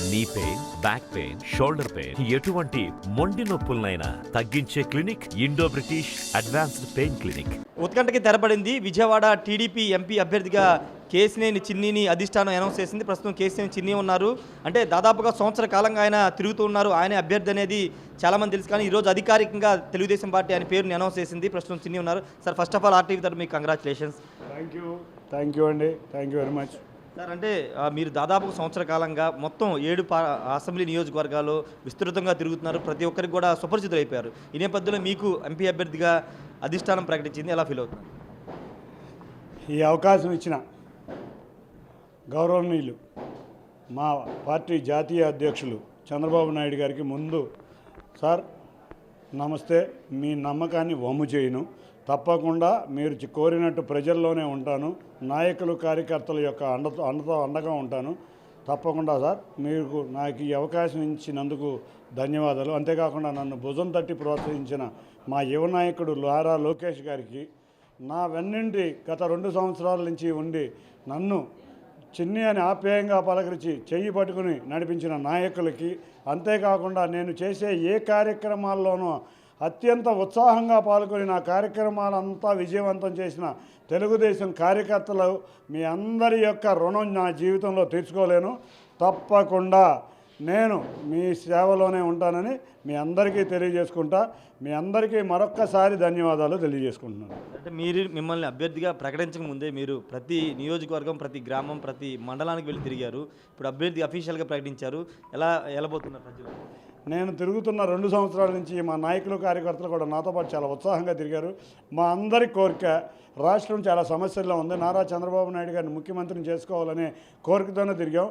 నీ pain, back pain, shoulder pain, ఎటువంటి మొండి నొప్పులనైనా తగ్గించే clinic Indo British advanced pain clinic. ఉత్కంఠకి తెరపడింది. విజయవాడ టీడీపీ ఎంపీ అభ్యర్థిగా కేశినేని చిన్నిని అధిష్టానం అనౌన్స్ చేసింది. ప్రస్తుతం కేశినేని చిన్ని ఉన్నారు. అంటే దాదాపుగా సంవత్సర కాలంగా ఆయన తిరుగుతూ ఉన్నారు. ఆయనే అభ్యర్థి అనేది చాలామంది తెలుసు. కానీ ఈరోజు అధికారికంగా తెలుగుదేశం పార్టీ ఆయన పేరుని అనౌన్స్ చేసింది. ప్రస్తుతం చిన్ని ఉన్నారు. Sir, first of all RTV తరఫున మీకు కంగ్రాచులేషన్స్. థ్యాంక్ యూ అండి. Thank you very much. Sir, అంటే మీరు దాదాపు సంవత్సర కాలంగా మొత్తం 7 అసెంబ్లీ నియోజకవర్గాలు విస్తృతంగా తిరుగుతున్నారు. ప్రతి ఒక్కరికి కూడా సుపరిచితులు అయిపోయారు. ఈ నేపథ్యంలో మీకు ఎంపీ అభ్యర్థిగా అధిష్టానం ప్రకటించింది. ఎలా ఫీల్ అవుతుంది? ఈ అవకాశం ఇచ్చిన గౌరవనీయులు మా పార్టీ జాతీయ అధ్యక్షులు చంద్రబాబు నాయుడు గారికి ముందు సార్ నమస్తే. మీ నమ్మకాన్ని వమ్ము చేయను. తప్పకుండా మీరు కోరినట్టు ప్రజల్లోనే ఉంటాను. నాయకులు కార్యకర్తల యొక్క అండగా ఉంటాను. తప్పకుండా సార్, మీకు నాకు ఈ అవకాశం ఇచ్చినందుకు ధన్యవాదాలు. అంతేకాకుండా నన్ను భుజం తట్టి ప్రోత్సహించిన మా యువ నాయకుడు నారా లోకేష్ గారికి, నా వెన్నింటి గత 2 సంవత్సరాల నుంచి ఉండి నన్ను చిన్ని అని ఆప్యాయంగా పలకరించి చెయ్యి పట్టుకుని నడిపించిన నాయకులకి, అంతేకాకుండా నేను చేసే ఏ కార్యక్రమాల్లోనూ అత్యంత ఉత్సాహంగా పాల్గొని నా కార్యక్రమాలంతా విజయవంతం చేసిన తెలుగుదేశం కార్యకర్తలు, మీ అందరి యొక్క రుణం నా జీవితంలో తీర్చుకోలేను. తప్పకుండా నేను మీ సేవలోనే ఉంటానని మీ అందరికీ తెలియజేసుకుంటా. మీ అందరికీ మరొక్కసారి ధన్యవాదాలు తెలియజేసుకుంటున్నాను. అంటే మిమ్మల్ని అభ్యర్థిగా ప్రకటించక ముందే మీరు ప్రతి నియోజకవర్గం, ప్రతి గ్రామం, ప్రతి మండలానికి వెళ్ళి తిరిగారు. ఇప్పుడు అభ్యర్థి అఫీషియల్గా ప్రకటించారు. ఎలా వెళ్ళబోతున్నారు ప్రజలు? నేను తిరుగుతున్న 2 సంవత్సరాల నుంచి మా నాయకులు కార్యకర్తలు కూడా నాతో పాటు చాలా ఉత్సాహంగా తిరిగారు. మా అందరి కోరిక, రాష్ట్రం చాలా సమస్యల్లో ఉంది. నారా చంద్రబాబు నాయుడు గారిని ముఖ్యమంత్రిని చేసుకోవాలనే కోరికతోనే తిరిగాం.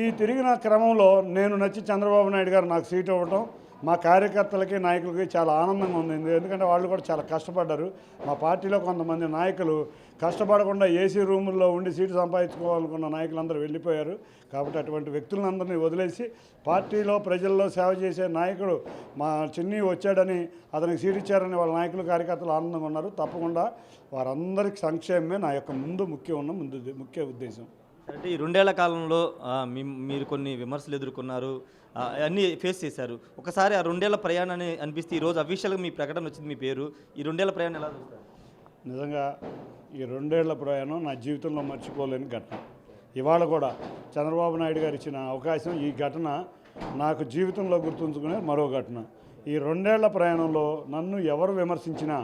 ఈ తిరిగిన క్రమంలో నేను నచ్చి చంద్రబాబు నాయుడు గారు నాకు సీట్ ఇవ్వటం మా కార్యకర్తలకి నాయకులకి చాలా ఆనందంగా ఉంది. ఎందుకంటే వాళ్ళు కూడా చాలా కష్టపడ్డారు. మా పార్టీలో కొంతమంది నాయకులు కష్టపడకుండా ఏసీ రూముల్లో ఉండి సీటు సంపాదించుకోవాలనుకున్న నాయకులందరూ వెళ్ళిపోయారు. కాబట్టి అటువంటి వ్యక్తులందరినీ వదిలేసి పార్టీలో ప్రజల్లో సేవ చేసే నాయకుడు మా చిన్ని వచ్చాడని, అతనికి సీట్ ఇచ్చారని వాళ్ళ నాయకులు కార్యకర్తలు ఆనందంగా ఉన్నారు. తప్పకుండా వారందరికి సంక్షేమమే నా యొక్క ముఖ్య ఉద్దేశం. అంటే ఈ 2 ఏళ్ల కాలంలో మీరు కొన్ని విమర్శలు ఎదుర్కొన్నారు, అన్నీ ఫేస్ చేశారు. ఒకసారి ఆ 2 ఏళ్ల ప్రయాణాన్ని అనిపిస్తే ఈరోజు అఫీషియల్గా మీ ప్రకటన వచ్చింది, మీ పేరు. ఈ 2 ఏళ్ల ప్రయాణం ఎలా చూస్తారు? నిజంగా ఈ 2 ఏళ్ల ప్రయాణం నా జీవితంలో మర్చిపోలేని ఘటన. ఇవాళ కూడా చంద్రబాబు నాయుడు గారు ఇచ్చిన అవకాశం, ఈ ఘటన నాకు జీవితంలో గుర్తుంచుకునే మరో ఘటన. ఈ 2 ఏళ్ల ప్రయాణంలో నన్ను ఎవరు విమర్శించినా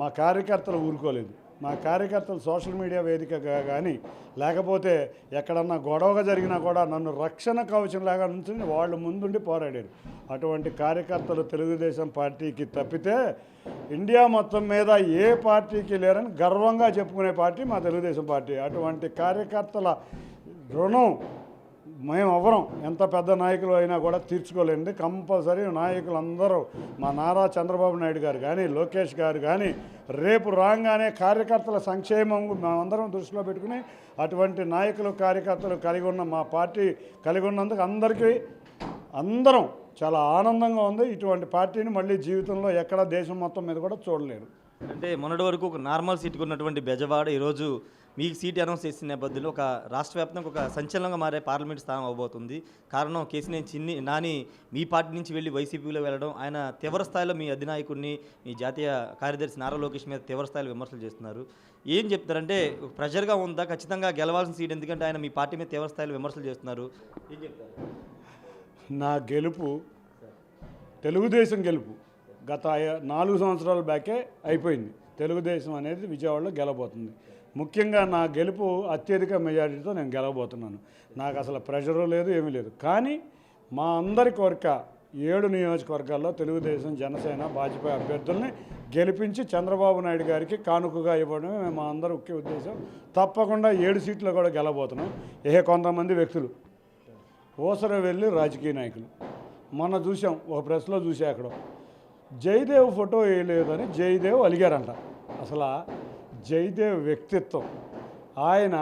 మా కార్యకర్తలు ఊరుకోలేదు. మా కార్యకర్తలు సోషల్ మీడియా వేదికగా కానీ, లేకపోతే ఎక్కడన్నా గొడవగా జరిగినా కూడా నన్ను రక్షణ కవచంలాగా నుంచుని వాళ్ళు ముందుండి పోరాడారు. అటువంటి కార్యకర్తలు తెలుగుదేశం పార్టీకి తప్పితే ఇండియా మొత్తం మీద ఏ పార్టీకి లేరని గర్వంగా చెప్పుకునే పార్టీ మా తెలుగుదేశం పార్టీ. అటువంటి కార్యకర్తల రుణం మేమెవరం ఎంత పెద్ద నాయకులు అయినా కూడా తీర్చుకోలేండి. కంపల్సరీ నాయకులందరూ మా నారా చంద్రబాబు నాయుడు గారు కానీ, లోకేష్ గారు కానీ రేపు రాగానే కార్యకర్తల సంక్షేమం మేమందరం దృష్టిలో పెట్టుకుని అటువంటి నాయకులు కార్యకర్తలు కలిగి ఉన్న మా పార్టీ కలిగి ఉన్నందుకు అందరం చాలా ఆనందంగా ఉంది. ఇటువంటి పార్టీని మళ్ళీ జీవితంలో ఎక్కడ దేశం మొత్తం మీద కూడా చూడలేరు. అంటే మొన్నటి వరకు ఒక నార్మల్ సీటుకు ఉన్నటువంటి బెజవాడ ఈరోజు మీకు సీట్ అనౌన్స్ చేసిన నేపథ్యంలో ఒక రాష్ట్ర వ్యాప్తంగా ఒక సంచలనంగా మారే పార్లమెంట్ స్థానం అవబోతుంది. కారణం కేశినేని నాని మీ పార్టీ నుంచి వెళ్ళి వైసీపీలో వెళ్ళడం, ఆయన తీవ్ర స్థాయిలో మీ అధినాయకుడిని, మీ జాతీయ కార్యదర్శి నారా లోకేష్ మీద తీవ్ర స్థాయిలో విమర్శలు చేస్తున్నారు. ఏం చెప్తారంటే ప్రెషర్గా ఉందా? ఖచ్చితంగా గెలవాల్సిన సీట్, ఎందుకంటే ఆయన మీ పార్టీ మీద తీవ్ర స్థాయిలో విమర్శలు చేస్తున్నారు. ఏం చెప్తారు? నా గెలుపు తెలుగుదేశం గెలుపు గత 4 సంవత్సరాల బ్యాకే అయిపోయింది. తెలుగుదేశం అనేది విజయవాడలో గెలబోతుంది. ముఖ్యంగా నా గెలుపు అత్యధిక మెజారిటీతో నేను గెలవబోతున్నాను. నాకు అసలు ప్రెషరు లేదు, ఏమీ లేదు. కానీ మా అందరి కోరిక 7 నియోజకవర్గాల్లో తెలుగుదేశం, జనసేన, భాజపా అభ్యర్థుల్ని గెలిపించి చంద్రబాబు నాయుడు గారికి కానుకగా ఇవ్వడమే మా అందరి ముఖ్య ఉద్దేశం. తప్పకుండా 7 సీట్లు కూడా గెలవబోతున్నాం. కొంతమంది వ్యక్తులు ఓసర వెళ్ళి రాజకీయ నాయకులు మొన్న చూసాం, ఒక ప్రెస్లో చూసా, అక్కడ జయదేవ్ ఫోటో వేయలేదని జయదేవ్ అలిగారంట. అసలు జయదేవ్ వ్యక్తిత్వం, ఆయన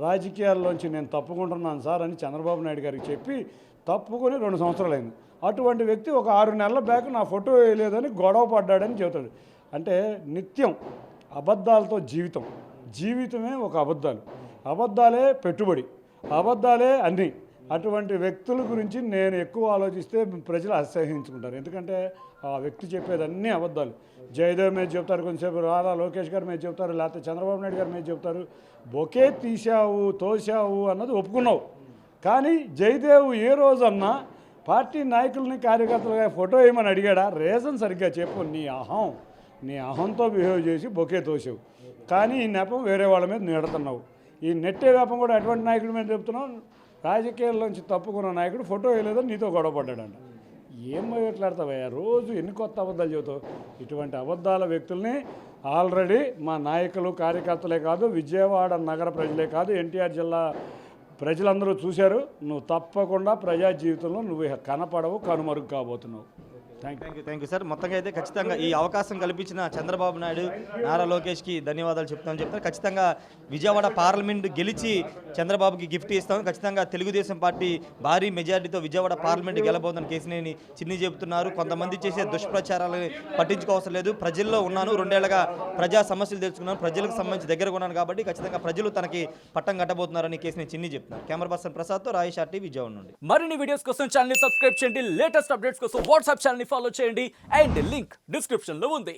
రాజకీయాల్లోంచి నేను తప్పుకుంటున్నాను సార్ అని చంద్రబాబు నాయుడు గారికి చెప్పి తప్పుకొని 2 సంవత్సరాలు అయింది. అటువంటి వ్యక్తి ఒక 6 నెలల బ్యాక్ నా ఫోటో వేయలేదని గొడవ పడ్డాడని చెబుతాడు. అంటే నిత్యం అబద్ధాలతో జీవితమే ఒక అబద్ధాలే పెట్టుబడి, అబద్ధాలే అన్నీ. అటువంటి వ్యక్తుల గురించి నేను ఎక్కువ ఆలోచిస్తే ప్రజలు అసహ్యించుకుంటారు. ఎందుకంటే ఆ వ్యక్తి చెప్పేదన్నీ అబద్ధాలు. జయదేవ్ మీద చెప్తారు, కొంచెంసేపు రారా లోకేష్ గారి మీద చెప్తారు, లేకపోతే చంద్రబాబు నాయుడు గారి మీద చెప్తారు. బొకే తీసావు, తోసావు అన్నది ఒప్పుకున్నావు. కానీ జయదేవ్ ఏ రోజన్నా పార్టీ నాయకుల్ని కార్యకర్తలుగా ఫోటో వేయమని అడిగాడా? రీజన్ సరిగ్గా చెప్పు. నీ అహంతో బిహేవ్ చేసి బొకే తోసావు. కానీ ఈ నెపం వేరే వాళ్ళ మీద నెడుతున్నావు. ఈ నెట్టే వేపం కూడా ఎటువంటి నాయకుడి మీద చెప్తున్నావు? రాజకీయాల్లోంచి తప్పుకున్న నాయకుడు ఫోటో వేయలేదని నీతో గొడవ పడ్డాడంట. ఏం మాట్లాడతావయ్యా? రోజు ఎన్ని కొత్త అబద్ధాలు చెబుతావు? ఇటువంటి అబద్ధాల వ్యక్తుల్ని ఆల్రెడీ మా నాయకులు కార్యకర్తలే కాదు, విజయవాడ నగర ప్రజలే కాదు, ఎన్టీఆర్ జిల్లా ప్రజలందరూ చూశారు. నువ్వు తప్పకుండా ప్రజా జీవితంలో నువ్వు కనపడవు, కనుమరుగు కాబోతున్నావు. Thank you sir. మొత్తంగా అయితే ఖచ్చితంగా ఈ అవకాశం కల్పించిన చంద్రబాబు నాయుడు, నారా లోకేష్కి ధన్యవాదాలు చెప్తాను. ఖచ్చితంగా విజయవాడ పార్లమెంట్ గెలిచి చంద్రబాబుకి గిఫ్ట్ ఇస్తాం. ఖచ్చితంగా తెలుగుదేశం పార్టీ భారీ మెజారిటీతో విజయవాడ పార్లమెంట్ గెలబోతుందని కేసినేని చిన్ని చెబుతున్నారు. కొంతమంది చేసే దుష్ప్రచారాలను పట్టించుకోవసరం లేదు. ప్రజల్లో ఉన్నాను, 2 ఏళ్లుగా ప్రజా సమస్యలు తెలుసుకున్నాను, ప్రజలకు సంబంధించి దగ్గరగా ఉన్నాను కాబట్టి ఖచ్చితంగా ప్రజలు తనకి పట్టం కట్టబోతున్నారని కేసినేని చిన్ని చెప్తున్నారు. Camera person ప్రసాద్తో Rayesh RT Vijayawada నుండి. మరిన్ని వీడియోస్ కోసం ఛానల్ ని సబ్స్క్రైబ్ చేయండి. లేటెస్ట్ అప్డేట్స్ కోసం వాట్సాప్ ఛానల్ ని ఫాలో చేయండి. అండ్ లింక్ డిస్క్రిప్షన్ లో ఉంది.